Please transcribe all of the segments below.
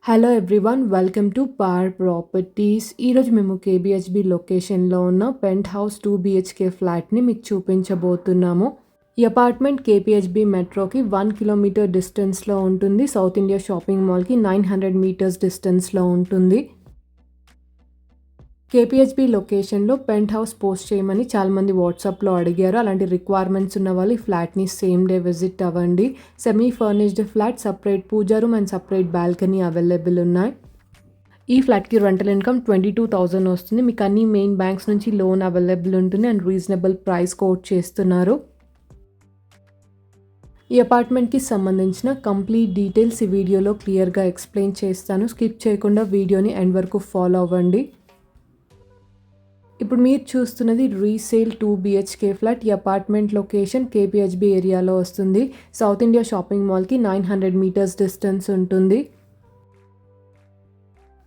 Hello everyone, welcome to power properties. ఈరోజు మేము KBHB లొకేషన్లో ఉన్న పెంట్ హౌస్ 2 BHK ఫ్లాట్ని మీకు చూపించబోతున్నాము. ఈ అపార్ట్మెంట్ కేపీహెచ్బి మెట్రోకి 1 కిలోమీటర్ డిస్టెన్స్లో ఉంటుంది. సౌత్ ఇండియా షాపింగ్ మాల్కి 900 మీటర్స్ డిస్టెన్స్లో ఉంటుంది. కేపీహెచ్బి లొకేషన్లో పెంట్ హౌస్ పోస్ట్ చేయమని చాలామంది వాట్సాప్లో అడిగారు. అలాంటి రిక్వైర్మెంట్స్ ఉన్న వాళ్ళు ఈ ఫ్లాట్ని సేమ్ డే విజిట్ అవ్వండి. Semi furnished flat, separate Pooja room and separate balcony available ఉన్నాయి. ఈ ఫ్లాట్కి రెంటల్ ఇన్కమ్ 22,000 వస్తుంది. మీకు అన్ని మెయిన్ బ్యాంక్స్ నుంచి లోన్ అవైలబుల్ ఉంటుంది అండ్ రీజనబుల్ ప్రైస్ కోట్ చేస్తున్నారు. ఈ అపార్ట్మెంట్కి సంబంధించిన కంప్లీట్ డీటెయిల్స్ ఈ వీడియోలో క్లియర్గా ఎక్స్ప్లెయిన్ చేస్తాను. స్కిప్ చేయకుండా వీడియోని ఎండ్ వరకు ఫాలో అవ్వండి. ఇప్పుడు మీరు చూస్తున్నది రీసేల్ 2 BHK ఫ్లాట్. ఈ అపార్ట్మెంట్ లొకేషన్ కేపీహెచ్బి ఏరియాలో వస్తుంది. సౌత్ ఇండియా షాపింగ్ మాల్కి 900 మీటర్స్ డిస్టెన్స్ ఉంటుంది.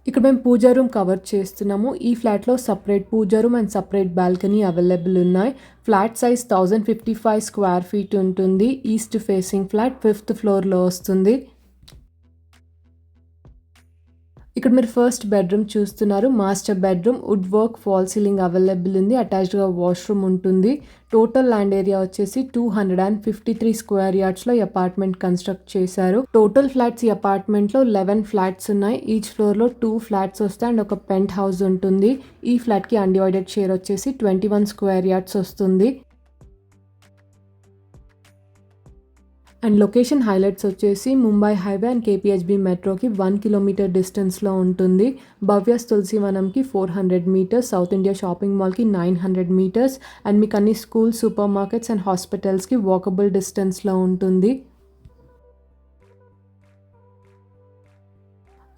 ఇక్కడ మేము పూజా రూమ్ కవర్ చేస్తున్నాము. ఈ ఫ్లాట్లో separate Pooja room and separate balcony available ఉన్నాయి. ఫ్లాట్ సైజ్ 1055 స్క్వేర్ ఫీట్ ఉంటుంది. ఈస్ట్ ఫేసింగ్ ఫ్లాట్ 5th ఫ్లోర్లో వస్తుంది. ఇక్కడ మీరు ఫస్ట్ బెడ్రూమ్ చూస్తున్నారు. Master bedroom, wood work, fall ceiling available ఉంది. అటాచ్డ్గా వాష్రూమ్ ఉంటుంది. టోటల్ ల్యాండ్ ఏరియా వచ్చేసి 253 స్క్వేర్ యార్డ్స్లో ఈ అపార్ట్మెంట్ కన్స్ట్రక్ట్ చేశారు. టోటల్ ఫ్లాట్స్ ఈ అపార్ట్మెంట్లో 11 ఫ్లాట్స్ ఉన్నాయి. ఈచ్ ఫ్లోర్లో 2 ఫ్లాట్స్ వస్తాయి అండ్ ఒక పెంట్ హౌస్ ఉంటుంది. ఈ ఫ్లాట్కి అన్డివైడెడ్ షేర్ వచ్చేసి 21 స్క్వేర్ యార్డ్స్ వస్తుంది. అండ్ లొకేషన్ హైలైట్స్ వచ్చేసి ముంబై హైవే అండ్ కేపీహెచ్బి మెట్రోకి 1 కిలోమీటర్ డిస్టెన్స్లో ఉంటుంది. భవ్యస్ తులసివనంకి 400 మీటర్స్, సౌత్ ఇండియా షాపింగ్ మాల్కి 900 మీటర్స్ అండ్ మీకు అన్ని స్కూల్స్, సూపర్ మార్కెట్స్ అండ్ హాస్పిటల్స్కి వాకబుల్ డిస్టెన్స్లో ఉంటుంది.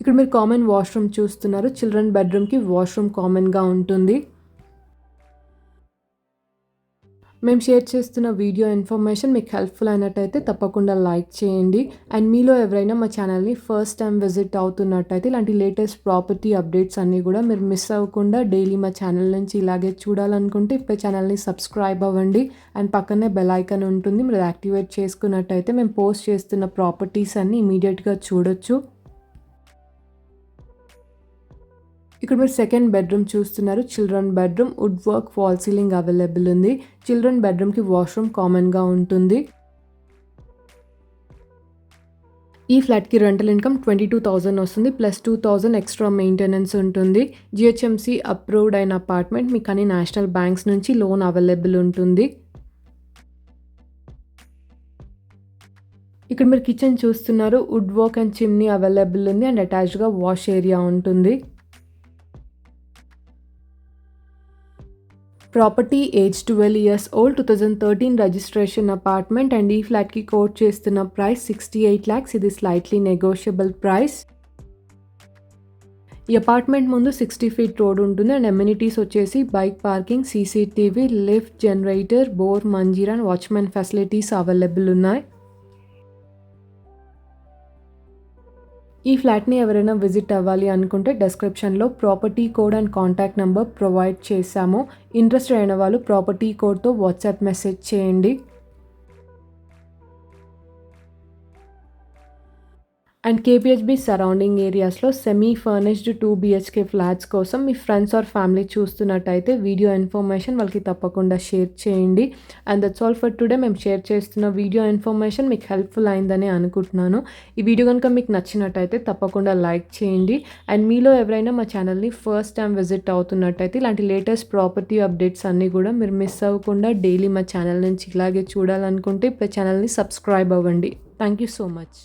ఇక్కడ మీరు కామన్ వాష్రూమ్ చూస్తున్నారు. చిల్డ్రన్ బెడ్రూమ్కి వాష్రూమ్ కామన్గా ఉంటుంది. మేము షేర్ చేస్తున్న వీడియో ఇన్ఫర్మేషన్ మీకు హెల్ప్ఫుల్ అయినట్టయితే తప్పకుండా లైక్ చేయండి. అండ్ మీలో ఎవరైనా మా ఛానల్ని ఫస్ట్ టైం విజిట్ అవుతున్నట్టయితే ఇలాంటి లేటెస్ట్ ప్రాపర్టీ అప్డేట్స్ అన్నీ కూడా మీరు మిస్ అవ్వకుండా డైలీ మా ఛానల్ నుంచి ఇలాగే చూడాలనుకుంటే ఇప్పుడు ఛానల్ని సబ్స్క్రైబ్ అవ్వండి. అండ్ పక్కనే బెల్ ఐకాన్ ఉంటుంది. మీరు యాక్టివేట్ చేసుకున్నట్టయితే మేము పోస్ట్ చేస్తున్న ప్రాపర్టీస్ అన్నీ ఇమీడియట్గా చూడొచ్చు. ఇక్కడ మీరు సెకండ్ బెడ్రూమ్ చూస్తున్నారు. Children bedroom, wood work, fall ceiling available ఉంది. చిల్డ్రన్ బెడ్రూమ్కి వాష్రూమ్ కామన్గా ఉంటుంది. ఈ ఫ్లాట్కి రెంటల్ ఇన్కమ్ 22,000 వస్తుంది. ప్లస్ 2,000 ఎక్స్ట్రా మెయింటెనెన్స్ ఉంటుంది. జిహెచ్ఎంసి అప్రూవ్డ్ అయిన అపార్ట్మెంట్. మీకు అన్ని నేషనల్ బ్యాంక్స్ నుంచి లోన్ అవైలబుల్ ఉంటుంది. ఇక్కడ మీరు కిచెన్ చూస్తున్నారు. Wood work and chimney available ఉంది అండ్ అటాచ్డ్గా వాష్ ఏరియా ఉంటుంది. Property age 12 years old, 2013 registration apartment and ఈ ఫ్లాట్కి కోట్ చేస్తున్న ప్రైస్ 68 lakhs. ఇది స్లైట్లీ నెగోషియబుల్ ప్రైస్. ఈ అపార్ట్మెంట్ ముందు 60 feet రోడ్ ఉంటుంది అండ్ ఎమ్యూనిటీస్ వచ్చేసి bike parking, CCTV, lift, generator, bore, Manjeera and watchman facilities available ఉన్నాయి. ఈ ఫ్లాట్ని ఎవరైనా విజిట్ అవ్వాలి అనుకుంటే డిస్క్రిప్షన్లో property code and contact number provide చేశాము. ఇంట్రెస్టెడ్ అయిన వాళ్ళు ప్రాపర్టీ కోడ్తో వాట్సాప్ మెసేజ్ చేయండి. అండ్ కేపీహెచ్బి సరౌండింగ్ ఏరియాస్లో సెమీ ఫర్నిష్డ్ 2 BHK ఫ్లాట్స్ కోసం మీ ఫ్రెండ్స్ ఆర్ ఫ్యామిలీ చూస్తున్నట్టయితే వీడియో ఇన్ఫర్మేషన్ వాళ్ళకి తప్పకుండా షేర్ చేయండి. And that's all for today. మేము షేర్ చేస్తున్న వీడియో ఇన్ఫర్మేషన్ మీకు హెల్ప్ఫుల్ అయిందని అనుకుంటున్నాను. ఈ వీడియో కనుక మీకు నచ్చినట్టయితే తప్పకుండా లైక్ చేయండి. అండ్ మీలో ఎవరైనా మా ఛానల్ని ఫస్ట్ టైం విజిట్ అవుతున్నట్టయితే ఇలాంటి లేటెస్ట్ ప్రాపర్టీ అప్డేట్స్ అన్నీ కూడా మీరు మిస్ అవ్వకుండా డైలీ మా ఛానల్ నుంచి ఇలాగే చూడాలనుకుంటే ఇప్పుడు ఛానల్ని సబ్స్క్రైబ్ అవ్వండి. Thank you so much.